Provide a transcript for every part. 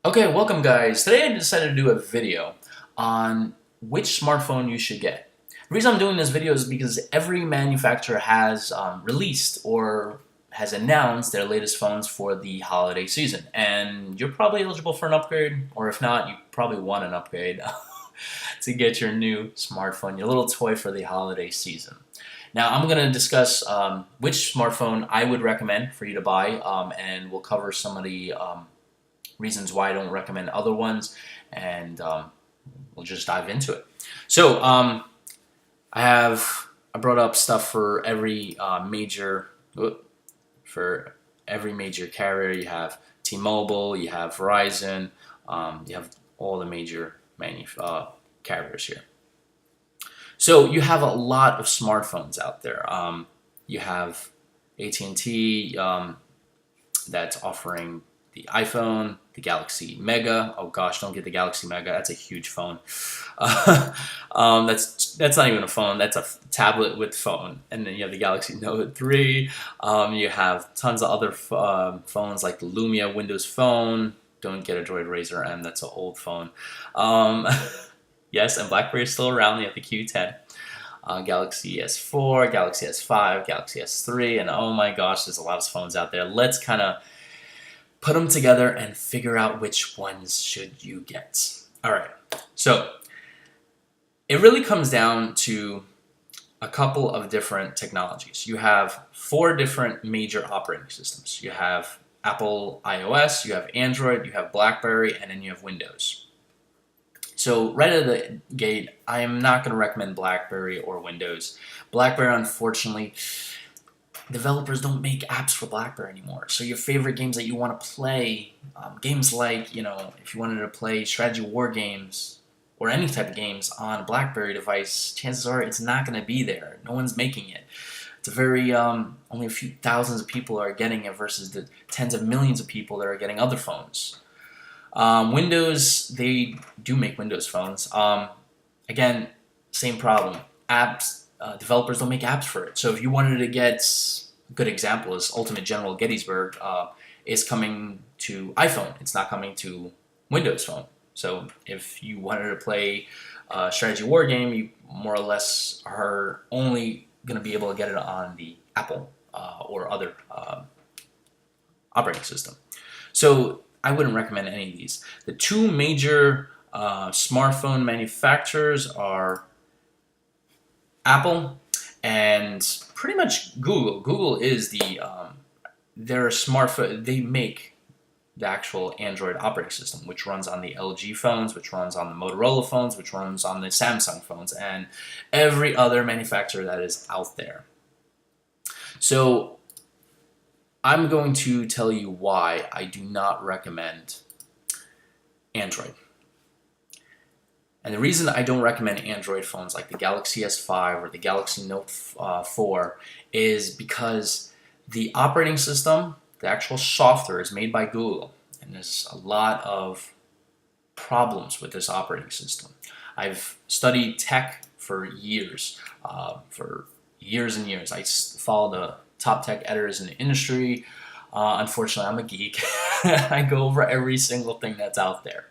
Okay, welcome guys. Today I decided to do a video on which smartphone you should get. The reason I'm doing this video is because every manufacturer has released or has announced their latest phones for the holiday season. And you're probably eligible for an upgrade, or if not, you probably want an upgrade to get your new smartphone, your little toy for the holiday season. Now I'm going to discuss which smartphone I would recommend for you to buy, and we'll cover some of the reasons why I don't recommend other ones, and we'll just dive into it. So I brought up stuff for every for every major carrier. You have T-Mobile, you have Verizon, you have all the major carriers here. So you have a lot of smartphones out there. You have AT&T that's offering the iPhone, the Galaxy Mega. Oh gosh, don't get the Galaxy Mega. That's a huge phone. That's not even a phone. That's a tablet with phone. And then you have the Galaxy Note 3. You have tons of other phones like the Lumia Windows Phone. Don't get a Droid Razr M. That's an old phone. Yes, and BlackBerry is still around. You have the Q10. Galaxy S4, Galaxy S5, Galaxy S3, and oh my gosh, there's a lot of phones out there. Let's kind of put them together and figure out which ones should you get. All right, so it really comes down to a couple of different technologies. You have 4 different major operating systems. You have Apple iOS, you have Android, you have BlackBerry, and then you have Windows. So right out of the gate, I am not going to recommend BlackBerry or Windows. BlackBerry, unfortunately, developers don't make apps for BlackBerry anymore. So your favorite games that you want to play, games like, if you wanted to play strategy war games or any type of games on a BlackBerry device, chances are it's not going to be there. No one's making it. It's a very, only a few thousands of people are getting it versus the tens of millions of people that are getting other phones. Windows, they do make Windows phones. Again, same problem. Apps, developers don't make apps for it. So if you wanted to get, a good example is Ultimate General Gettysburg is coming to iPhone. It's not coming to Windows Phone. So if you wanted to play a strategy war game, you more or less are only going to be able to get it on the Apple or other operating system. So I wouldn't recommend any of these. The 2 major smartphone manufacturers are Apple and pretty much Google. Google is their smartphone. They make the actual Android operating system, which runs on the LG phones, which runs on the Motorola phones, which runs on the Samsung phones, and every other manufacturer that is out there. So I'm going to tell you why I do not recommend Android. And the reason I don't recommend Android phones like the Galaxy S5 or the Galaxy Note 4 is because the operating system, the actual software, is made by Google. And there's a lot of problems with this operating system. I've studied tech for years and years. I follow the top tech editors in the industry. Unfortunately, I'm a geek. I go over every single thing that's out there.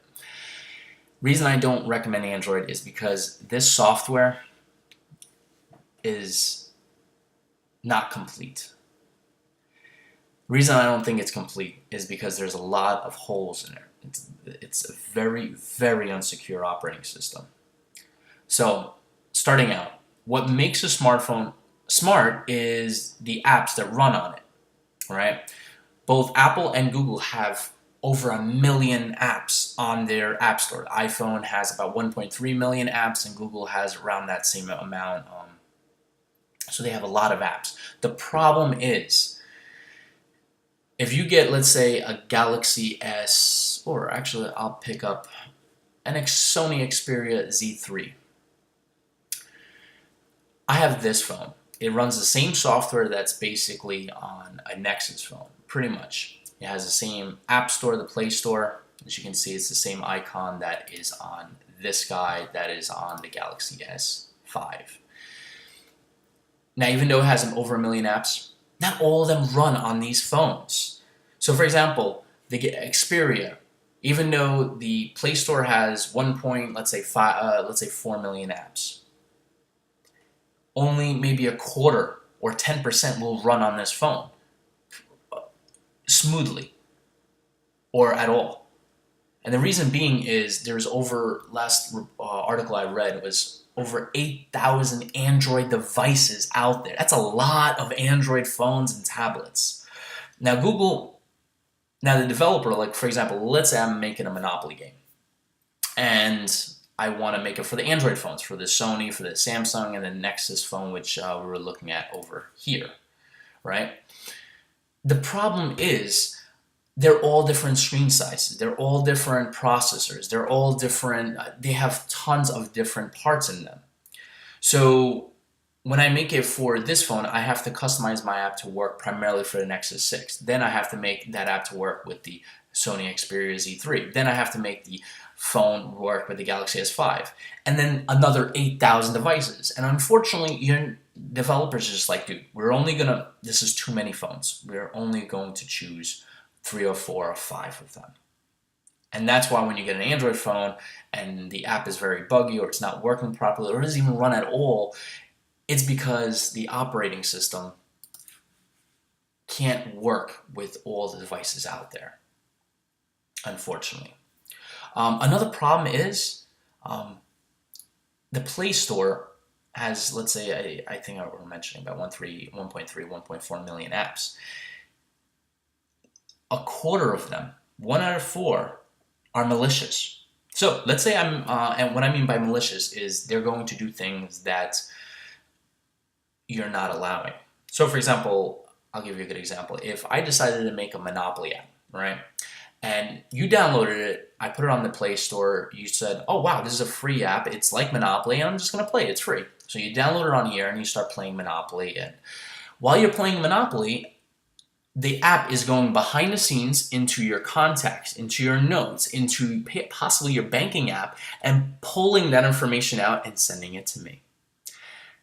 Reason I don't recommend Android is because this software is not complete. Reason I don't think it's complete is because there's a lot of holes in it. It's a very, very unsecure operating system. So, starting out, what makes a smartphone smart is the apps that run on it, right? Both Apple and Google have over 1 million apps on their app store. iPhone has about 1.3 million apps, and Google has around that same amount. So they have a lot of apps. The problem is, if you get, let's say, a Galaxy S, or actually I'll pick up an Sony Xperia Z3. I have this phone. It runs the same software that's basically on a Nexus phone, pretty much. It has the same app store, the Play Store. As you can see, it's the same icon that is on this guy, that is on the Galaxy S5. Now, even though it has over 1 million apps, not all of them run on these phones. So for example, the Xperia, Even though the Play Store has let's say 4 million apps, only maybe a quarter or 10% will run on this phone smoothly or at all. And the reason being is there's last article I read was over 8,000 Android devices out there. That's a lot of Android phones and tablets. Now the developer, like for example, let's say I'm making a Monopoly game and I want to make it for the Android phones, for the Sony, for the Samsung, and the Nexus phone, which we were looking at over here, right? The problem is they're all different screen sizes. They're all different processors. They're all different. They have tons of different parts in them. So when I make it for this phone, I have to customize my app to work primarily for the Nexus 6. Then I have to make that app to work with the Sony Xperia Z3. Then I have to make the phone work with the Galaxy S5. And then another 8,000 devices. And unfortunately, your developers are just like, dude, this is too many phones. We're only going to choose 3 or 4 or 5 of them. And that's why when you get an Android phone and the app is very buggy or it's not working properly or doesn't even run at all, it's because the operating system can't work with all the devices out there, unfortunately. Another problem is the Play Store has, let's say, I think we're mentioning about 1.3, 1.4 million apps. A quarter of them, 1 out of 4, are malicious. So let's say and what I mean by malicious is they're going to do things that you're not allowing. So for example, I'll give you a good example. If I decided to make a Monopoly app, right? And you downloaded it, I put it on the Play Store, you said, oh wow, this is a free app, it's like Monopoly, and I'm just gonna play it, it's free. So you download it on here and you start playing Monopoly, and while you're playing Monopoly, the app is going behind the scenes into your contacts, into your notes, into possibly your banking app, and pulling that information out and sending it to me.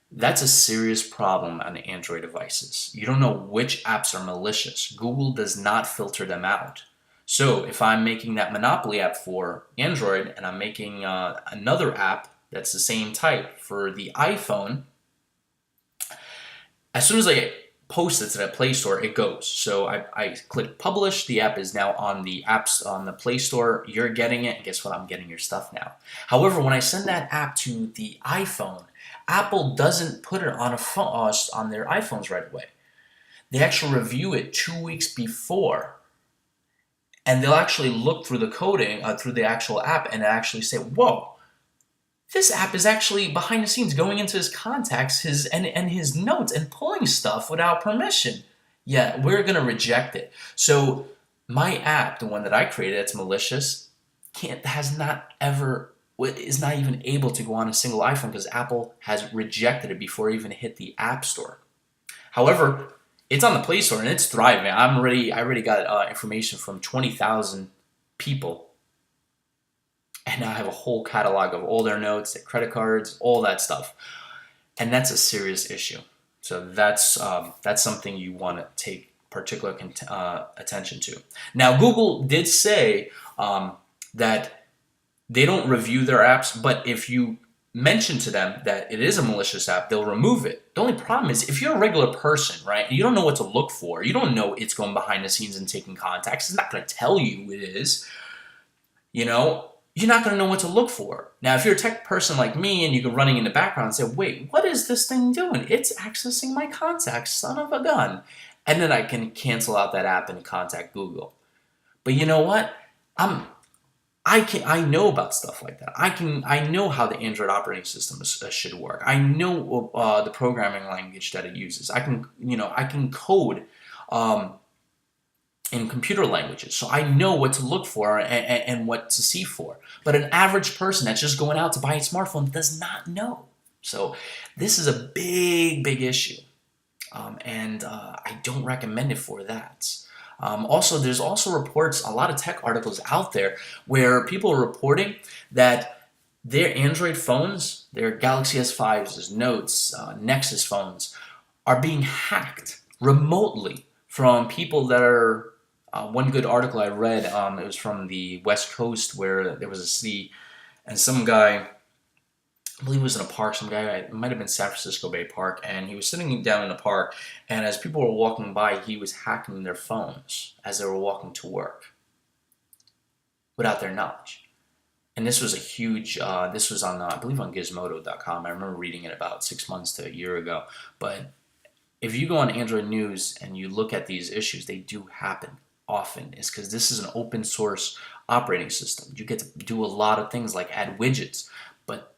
That's a serious problem on Android devices. You don't know which apps are malicious. Google does not filter them out. So if I'm making that Monopoly app for Android and I'm making another app that's the same type for the iPhone, as soon as I post it to the Play Store, it goes. So I click publish, the app is now on the Play Store, you're getting it, and guess what, I'm getting your stuff now. However, when I send that app to the iPhone, Apple doesn't put it on on their iPhones right away. They actually review it 2 weeks before, and they'll actually look through the coding, through the actual app, and actually say, whoa, this app is actually behind the scenes going into his contacts and his notes and pulling stuff without permission. Yeah, we're going to reject it. So my app, the one that I created that's malicious, is not even able to go on a single iPhone because Apple has rejected it before it even hit the App Store. However, it's on the Play Store and it's thriving. I already got information from 20,000 people, and now I have a whole catalog of all their notes, their credit cards, all that stuff, and that's a serious issue. So that's something you want to take particular attention to. Now, Google did say that they don't review their apps, but if you mention to them that it is a malicious app, they'll remove it. The only problem is if you're a regular person, right, and you don't know what to look for, you don't know it's going behind the scenes and taking contacts, it's not going to tell you it is, you're not going to know what to look for. Now, if you're a tech person like me and you go running in the background and say, wait, what is this thing doing? It's accessing my contacts, son of a gun. And then I can cancel out that app and contact Google. But you know what? I know about stuff like that. I know how the Android operating system should work. I know the programming language that it uses. I can code in computer languages, so I know what to look for and what to see for. But an average person that's just going out to buy a smartphone does not know. So this is a big, big issue, and I don't recommend it for that. Also, there's also reports, a lot of tech articles out there where people are reporting that their Android phones, their Galaxy S5s, Notes, Nexus phones, are being hacked remotely from people that are One good article I read, it was from the West Coast where there was a city and some guy, I believe it was in a park, some guy, it might have been San Francisco Bay Park, and he was sitting down in the park, and as people were walking by, he was hacking their phones as they were walking to work without their knowledge. And this was a huge, this was on, I believe on Gizmodo.com. I remember reading it about 6 months to a year ago. But if you go on Android News and you look at these issues, they do happen often. It's because this is an open source operating system. You get to do a lot of things like add widgets, but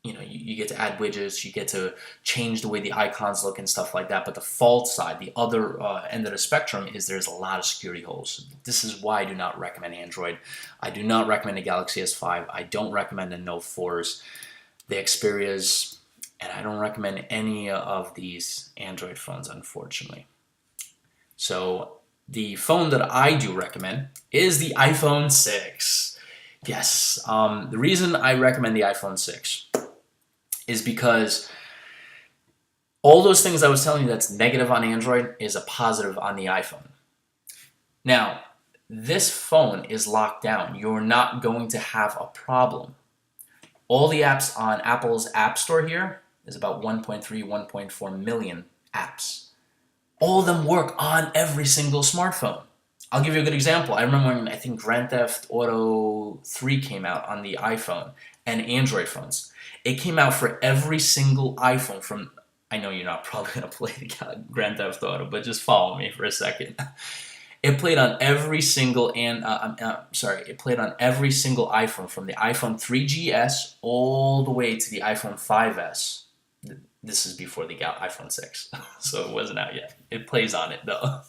you get to add widgets, you get to change the way the icons look and stuff like that. But the fault side, the other end of the spectrum, is there's a lot of security holes. This is why I do not recommend Android. I do not recommend the Galaxy S5. I don't recommend the Note 4s, the Xperias, and I don't recommend any of these Android phones, unfortunately. So the phone that I do recommend is the iPhone 6. Yes, the reason I recommend the iPhone 6 is because all those things I was telling you that's negative on Android is a positive on the iPhone. Now, this phone is locked down. You're not going to have a problem. All the apps on Apple's App Store here is about 1.3, 1.4 million apps. All of them work on every single smartphone. I'll give you a good example. I remember when I think Grand Theft Auto 3 came out on the iPhone and Android phones. It came out for every single iPhone from, I know you're not probably going to play the Grand Theft Auto, but just follow me for a second. It played on every single it played on every single iPhone from the iPhone 3GS all the way to the iPhone 5S. This is before the iPhone 6, so it wasn't out yet. It plays on it though.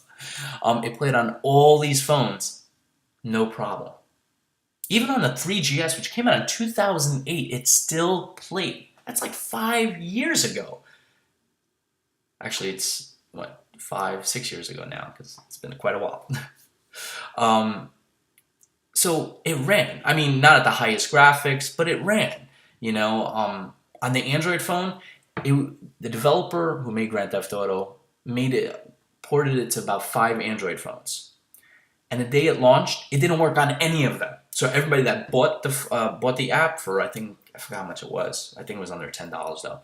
It played on all these phones, no problem. Even on the 3GS, which came out in 2008, it still played. That's like 5 years ago. Actually, it's, 6 years ago now, because it's been quite a while. So it ran. I mean, not at the highest graphics, but it ran. On the Android phone, the developer who made Grand Theft Auto ported it to about 5 Android phones. And the day it launched, it didn't work on any of them. So everybody that bought the app for, I forgot how much it was. I think it was under $10 though.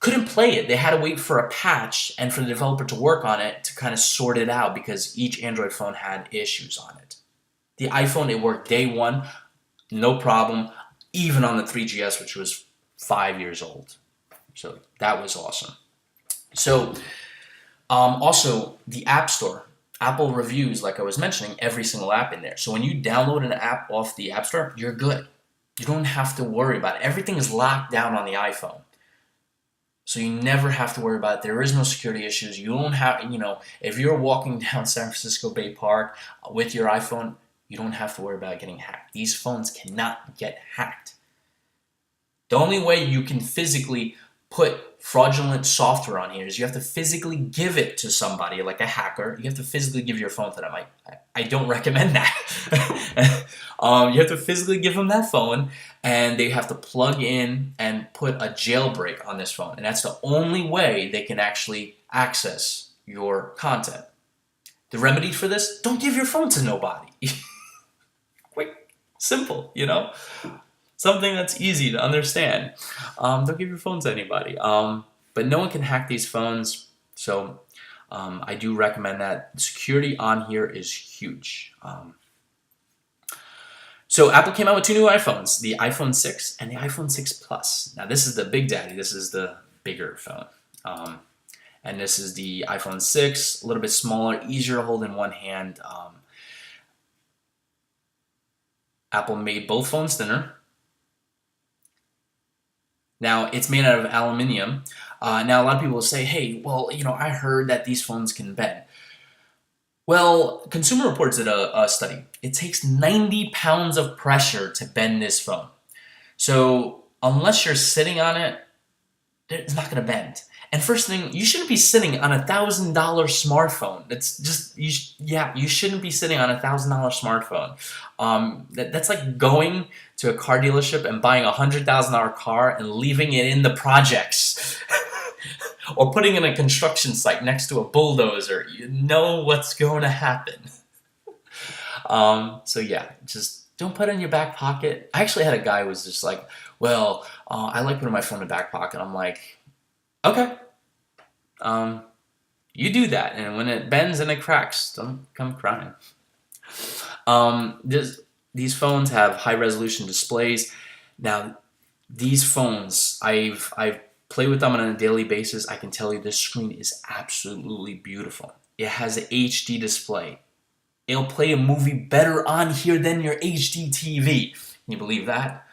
Couldn't play it. They had to wait for a patch and for the developer to work on it to kind of sort it out because each Android phone had issues on it. The iPhone, it worked day one, no problem, even on the 3GS, which was 5 years old. So that was awesome. So also the App Store. Apple reviews, like I was mentioning, every single app in there. So when you download an app off the App Store, you're good. You don't have to worry about it. Everything is locked down on the iPhone. So you never have to worry about it. There is no security issues. You don't have, if you're walking down San Francisco Bay Park with your iPhone, you don't have to worry about getting hacked. These phones cannot get hacked. The only way you can physically put fraudulent software on here is you have to physically give it to somebody, like a hacker. You have to physically give your phone to them. I don't recommend that. You have to physically give them that phone, and they have to plug in and put a jailbreak on this phone. And that's the only way they can actually access your content. The remedy for this, don't give your phone to nobody. Quick, simple, Something that's easy to understand. Don't give your phone to anybody. But no one can hack these phones, so I do recommend that. Security on here is huge. So Apple came out with 2 new iPhones, the iPhone 6 and the iPhone 6 Plus. Now this is the big daddy. This is the bigger phone. And this is the iPhone 6, a little bit smaller, easier to hold in one hand. Apple made both phones thinner. Now, it's made out of aluminum. Now, a lot of people will say, hey, well, I heard that these phones can bend. Well, Consumer Reports did a study. It takes 90 pounds of pressure to bend this phone. So, unless you're sitting on it, it's not going to bend. And first thing, you shouldn't be sitting on a $1,000 smartphone. That's just, you shouldn't be sitting on a $1,000 smartphone. That's like going to a car dealership and buying a $100,000 car and leaving it in the projects. Or putting it in a construction site next to a bulldozer. You know what's going to happen. So yeah, just don't put it in your back pocket. I actually had a guy who was just like, well, I like putting my phone in the back pocket. I'm like, okay, um, you do that, and when it bends and it cracks, don't come crying. These phones have high resolution displays. Now, these phones, I've played with them on a daily basis. I can tell you this screen is absolutely beautiful. It has an HD display. It'll play a movie better on here than your HD TV. Can you believe that?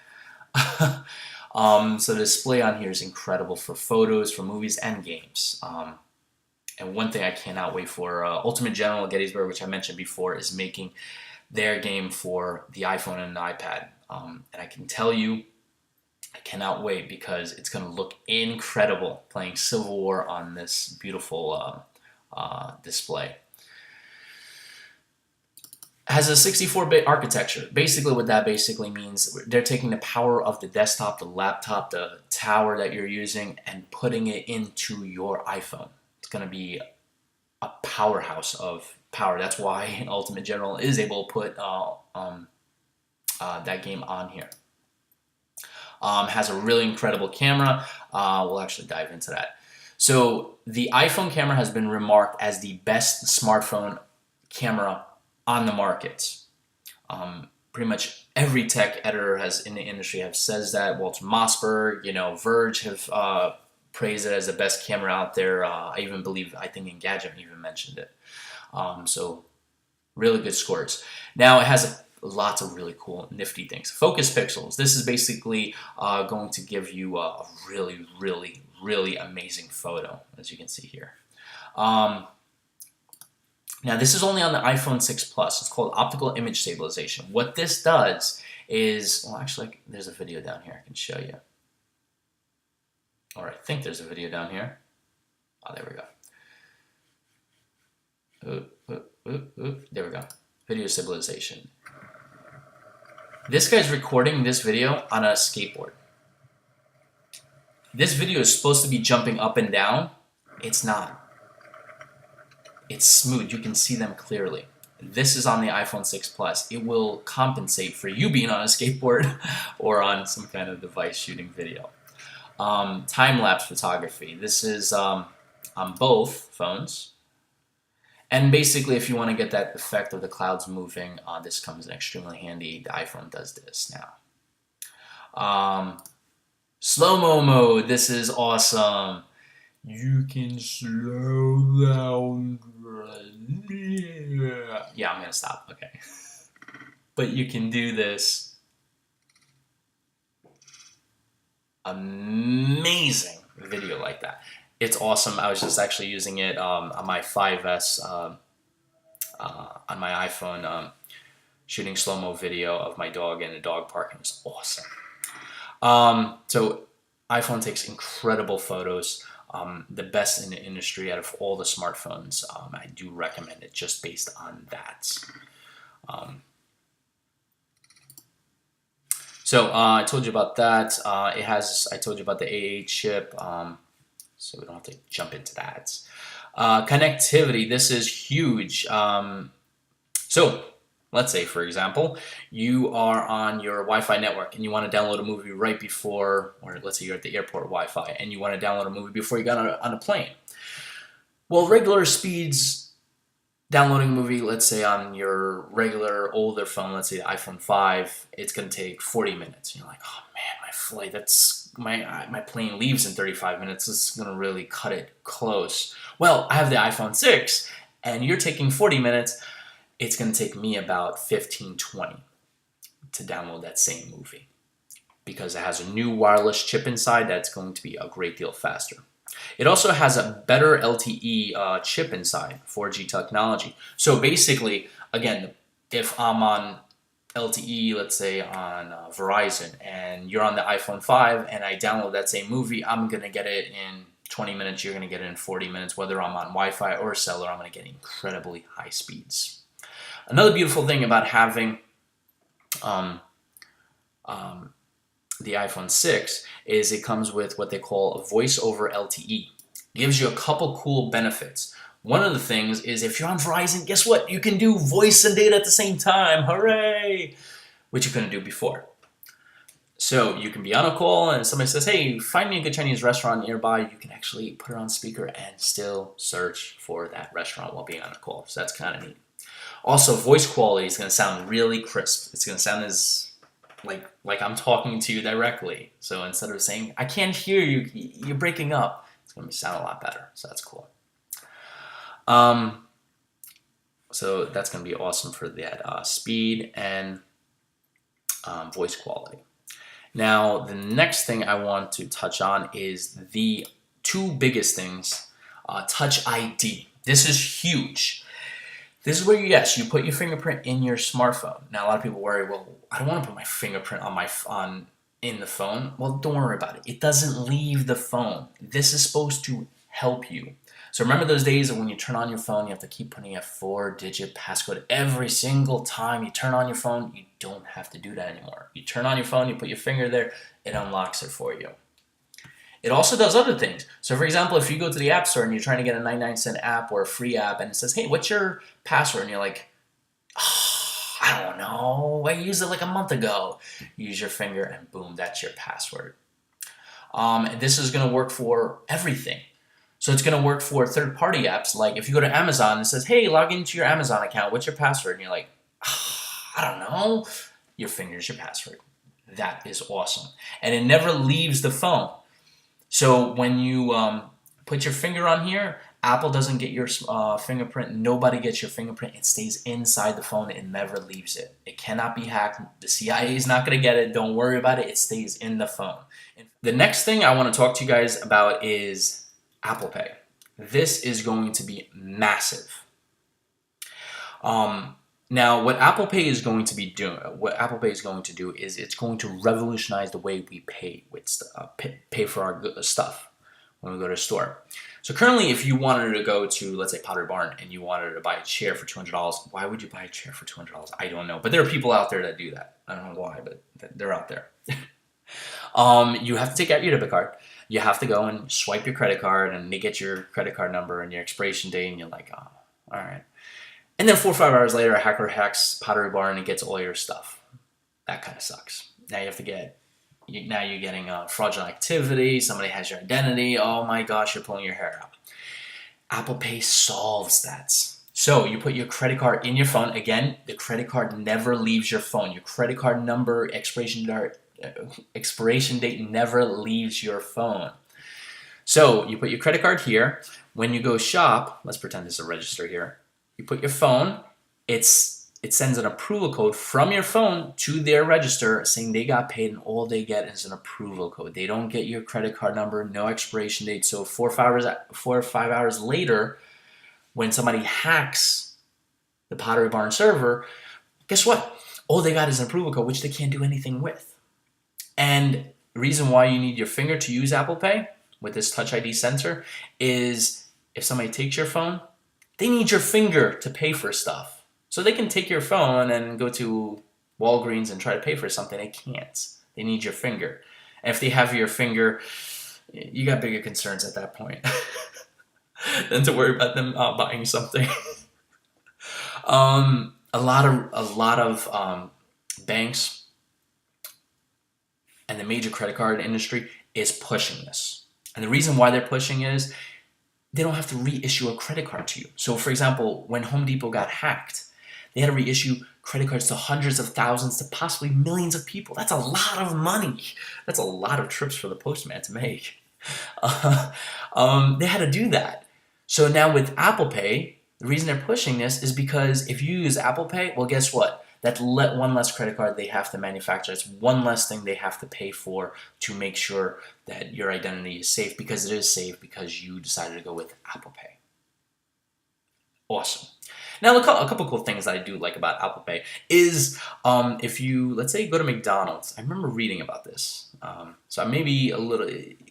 So the display on here is incredible for photos, for movies, and games. And one thing I cannot wait for, Ultimate General Gettysburg, which I mentioned before, is making their game for the iPhone and the iPad. And I can tell you, I cannot wait because it's going to look incredible playing Civil War on this beautiful display. Has a 64-bit architecture. Basically what that basically means, they're taking the power of the desktop, the laptop, the tower that you're using, and putting it into your iPhone. It's going to be a powerhouse of power. That's why Ultimate General is able to put that game on here. Has a really incredible camera. We'll actually dive into that. So the iPhone camera has been remarked as the best smartphone camera on the market. Pretty much every tech editor in the industry have says that. Walter Mossberg, Verge have praised it as the best camera out there. I think Engadget even mentioned it. So really good scores. Now it has lots of really cool, nifty things. Focus pixels. This is basically going to give you a really, really, really amazing photo, as you can see here. Now this is only on the iPhone 6 Plus. It's called optical image stabilization. What this does is, well, actually, there's a video down here I can show you. Or I think there's a video down here. Oh, there we go. There we go. Video stabilization. This guy's recording this video on a skateboard. This video is supposed to be jumping up and down. It's not. It's smooth. You can see them clearly. This is on the iPhone 6 Plus. It will compensate for you being on a skateboard or on some kind of device shooting video. Time-lapse photography. This is on both phones. And basically, if you want to get that effect of the clouds moving, this comes in extremely handy. The iPhone does this now. Slow-mo mode. This is awesome. You can slow down. Yeah, I'm going to stop. Okay. But you can do this. Amazing video like that. It's awesome. I was just actually using it on my 5S on my iPhone, shooting slow-mo video of my dog in a dog park, and it's awesome. So iPhone takes incredible photos, the best in the industry out of all the smartphones. I do recommend it just based on that. So I told you about that. I told you about the A8 chip. So we don't have to jump into that. Connectivity, this is huge. So let's say, for example, you are on your Wi-Fi network and you want to download a movie right before, or let's say you're at the airport Wi-Fi and you want to download a movie before you get on a plane. Well, regular speeds, downloading a movie, let's say on your regular older phone, let's say the iPhone 5, it's going to take 40 minutes. And you're like, oh man, my flight, my plane leaves in 35 minutes. This is going to really cut it close. Well, I have the iPhone 6 and you're taking 40 minutes. It's going to take me about 15-20 to download that same movie because it has a new wireless chip inside that's going to be a great deal faster. It also has a better LTE chip inside, 4G technology. So basically, again, if I'm on LTE, let's say on Verizon, and you're on the iPhone 5 and I download that same movie, I'm going to get it in 20 minutes, you're going to get it in 40 minutes. Whether I'm on Wi-Fi or cellular, I'm going to get incredibly high speeds. Another beautiful thing about having the iPhone 6 is it comes with what they call a voice over LTE. It gives you a couple cool benefits. One of the things is if you're on Verizon, guess what? You can do voice and data at the same time. Hooray! Which you couldn't do before. So you can be on a call and somebody says, hey, find me a good Chinese restaurant nearby. You can actually put it on speaker and still search for that restaurant while being on a call. So that's kind of neat. Also, voice quality is going to sound really crisp. It's going to sound as like I'm talking to you directly. So instead of saying, I can't hear you, you're breaking up, it's going to sound a lot better. So that's cool. So that's going to be awesome for that speed and voice quality. Now, the next thing I want to touch on is the two biggest things. Touch ID. This is huge. This is where, yes, you put your fingerprint in your smartphone. Now, a lot of people worry, well, I don't want to put my fingerprint in the phone. Well, don't worry about it. It doesn't leave the phone. This is supposed to help you. So remember those days when you turn on your phone, you have to keep putting a 4-digit passcode every single time you turn on your phone? You don't have to do that anymore. You turn on your phone, you put your finger there, it unlocks it for you. It also does other things. So for example, if you go to the App Store and you're trying to get a 99-cent app or a free app and it says, hey, what's your password? And you're like, oh, I don't know. I used it like a month ago. Use your finger and boom, that's your password. And this is going to work for everything. So it's going to work for third-party apps. Like if you go to Amazon and it says, hey, log into your Amazon account. What's your password? And you're like, oh, I don't know. Your finger's your password. That is awesome. And it never leaves the phone. So when you put your finger on here, Apple doesn't get your fingerprint. Nobody gets your fingerprint. It stays inside the phone. It never leaves it. It cannot be hacked. The CIA is not going to get it. Don't worry about it. It stays in the phone. The next thing I want to talk to you guys about is Apple Pay. This is going to be massive. Now, what Apple Pay is going to do is it's going to revolutionize the way we pay for our stuff when we go to a store. So currently, if you wanted to go to, let's say, Pottery Barn and you wanted to buy a chair for $200, why would you buy a chair for $200? I don't know, but there are people out there that do that. I don't know why, but they're out there. You have to take out your debit card. You have to go and swipe your credit card, and they get your credit card number and your expiration date, and you're like, oh, all right. And then 4 or 5 hours later, a hacker hacks Pottery Barn and gets all your stuff. That kind of sucks. Now you have to now you're getting fraudulent activity. Somebody has your identity. Oh my gosh, you're pulling your hair out. Apple Pay solves that. So you put your credit card in your phone. Again, the credit card never leaves your phone. Your credit card number, expiration date never leaves your phone. So you put your credit card here. When you go shop, let's pretend there's a register here. You put your phone, it sends an approval code from your phone to their register saying they got paid, and all they get is an approval code. They don't get your credit card number, no expiration date. So 4 or 5 hours later, when somebody hacks the Pottery Barn server, guess what? All they got is an approval code, which they can't do anything with. And the reason why you need your finger to use Apple Pay with this Touch ID sensor is if somebody takes your phone, they need your finger to pay for stuff. So they can take your phone and go to Walgreens and try to pay for something. They can't. They need your finger. And if they have your finger, you got bigger concerns at that point than to worry about them buying something. A lot of banks and the major credit card industry is pushing this. And the reason why they're pushing is they don't have to reissue a credit card to you. So for example, when Home Depot got hacked, they had to reissue credit cards to hundreds of thousands to possibly millions of people. That's a lot of money. That's a lot of trips for the postman to make. They had to do that. So now with Apple Pay, the reason they're pushing this is because if you use Apple Pay, well, guess what? That's one less credit card they have to manufacture. It's one less thing they have to pay for to make sure that your identity is safe, because it is safe because you decided to go with Apple Pay. Awesome. Now, a couple cool things that I do like about Apple Pay is if you, let's say, go to McDonald's. I remember reading about this. So maybe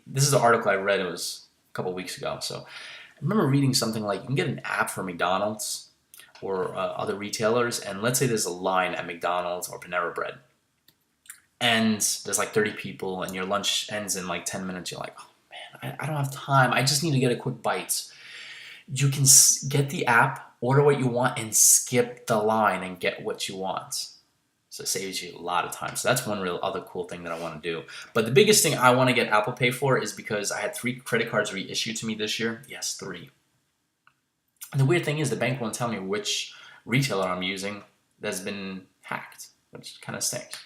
this is an article I read. It was a couple weeks ago. So I remember reading something like you can get an app for McDonald's or other retailers, and let's say there's a line at McDonald's or Panera Bread, and there's like 30 people, and your lunch ends in like 10 minutes. You're like, oh man, I don't have time. I just need to get a quick bite. you can get the app, order what you want, and skip the line and get what you want. So it saves you a lot of time. So that's one real other cool thing that I want to do. But the biggest thing I want to get Apple Pay for is because I had 3 credit cards reissued to me this year. Yes, 3. And the weird thing is the bank won't tell me which retailer I'm using that's been hacked, which kind of stinks.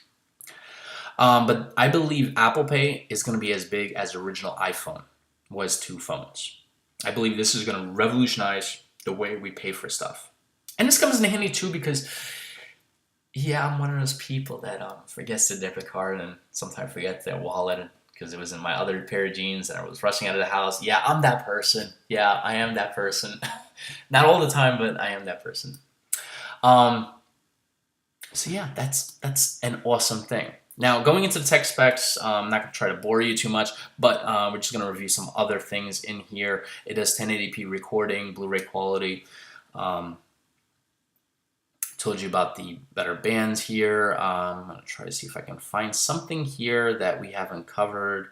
But I believe Apple Pay is going to be as big as the original iPhone was to phones. I believe this is going to revolutionize the way we pay for stuff. And this comes in handy too because, yeah, I'm one of those people that forgets their debit card and sometimes forgets their wallet because it was in my other pair of jeans and I was rushing out of the house. Yeah, I'm that person. Yeah, I am that person. Not all the time, but I am that person. So yeah, that's an awesome thing. Now, going into the tech specs, I'm not going to try to bore you too much, but we're just going to review some other things in here. It does 1080p recording, Blu-ray quality. Told you about the better bands here. I'm going to try to see if I can find something here that we haven't covered.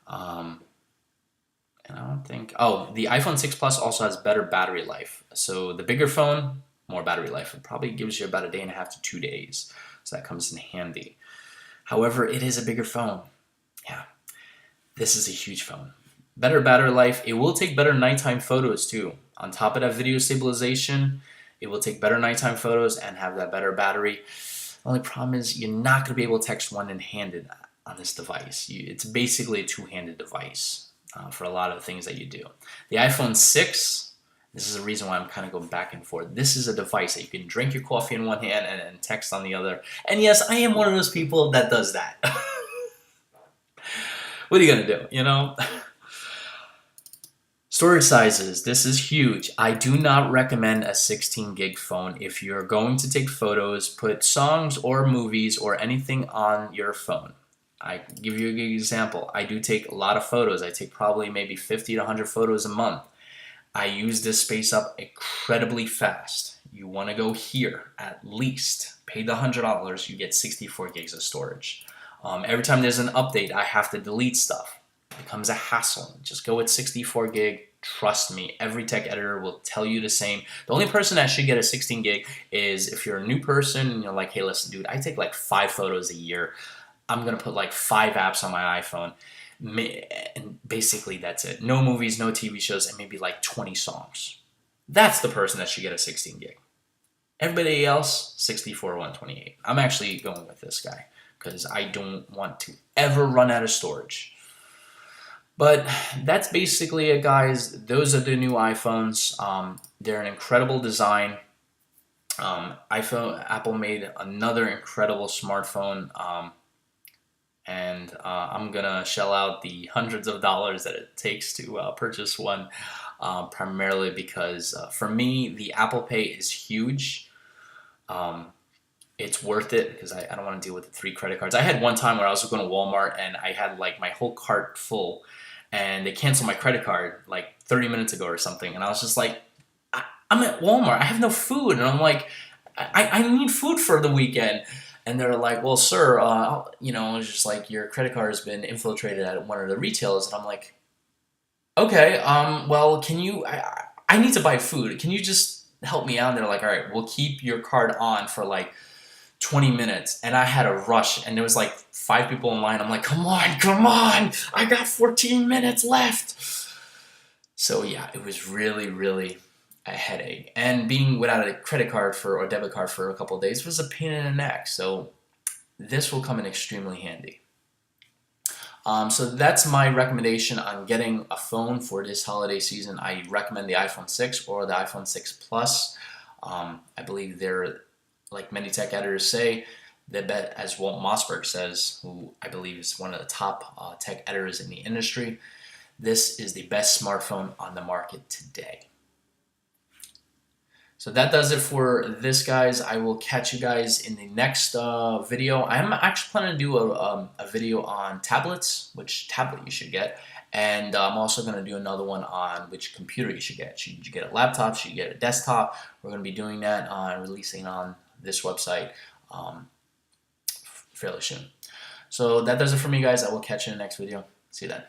And I don't think... Oh, the iPhone 6 Plus also has better battery life. So the bigger phone, more battery life. It probably gives you about 1.5 days to 2 days. So that comes in handy. However, it is a bigger phone. Yeah, this is a huge phone. Better battery life. It will take better nighttime photos too. On top of that video stabilization, it will take better nighttime photos and have that better battery. The only problem is you're not going to be able to text one-handed on this device. It's basically a two-handed device for a lot of the things that you do. The iPhone 6, this is the reason why I'm kind of going back and forth. This is a device that you can drink your coffee in one hand and then text on the other. And yes, I am one of those people that does that. What are you going to do, you know? Storage sizes, this is huge. I do not recommend a 16 gig phone. If you're going to take photos, put songs or movies or anything on your phone. I give you a good example. I do take a lot of photos. I take probably maybe 50 to 100 photos a month. I use this space up incredibly fast. You want to go here at least. Pay the $100, you get 64 gigs of storage. Every time there's an update, I have to delete stuff. It becomes a hassle. Just go with 64 gig. Trust me, every tech editor will tell you the same. The only person that should get a 16 gig is if you're a new person and you're like, hey, listen, dude, I take like 5 photos a year. I'm going to put like 5 apps on my iPhone. And basically that's it. No movies, no TV shows, and maybe like 20 songs. That's the person that should get a 16 gig. Everybody else, 64 or 128. I'm actually going with this guy because I don't want to ever run out of storage. But that's basically it, guys. Those are the new iPhones. They're an incredible design. Apple made another incredible smartphone. And I'm gonna shell out the hundreds of dollars that it takes to purchase one, primarily because for me the Apple Pay is huge. It's worth it because I don't want to deal with the 3 credit cards. I had one time where I was going to Walmart and I had like my whole cart full, and they canceled my credit card like 30 minutes ago or something, and I was just like, I'm at Walmart, I have no food, and I'm like, I need food for the weekend. And they're like, well, sir, it's just like your credit card has been infiltrated at one of the retailers. And I'm like, okay, well, can you, I need to buy food. Can you just help me out? And they're like, all right, we'll keep your card on for like 20 minutes. And I had a rush and there was like 5 people in line. I'm like, come on. I got 14 minutes left. So yeah, it was really, really a headache, and being without a credit card or debit card for a couple of days was a pain in the neck. So this will come in extremely handy. So that's my recommendation on getting a phone for this holiday season. I recommend the iPhone 6 or the iPhone 6 Plus. I believe they're, like many tech editors say, they bet, as Walt Mossberg says, who I believe is one of the top tech editors in the industry, this is the best smartphone on the market today. So that does it for this, guys. I will catch you guys in the next video. I'm actually planning to do a video on tablets, which tablet you should get. And I'm also going to do another one on which computer you should get. Should you get a laptop? Should you get a desktop? We're going to be doing that releasing on this website fairly soon. So that does it for me, guys. I will catch you in the next video. See you then.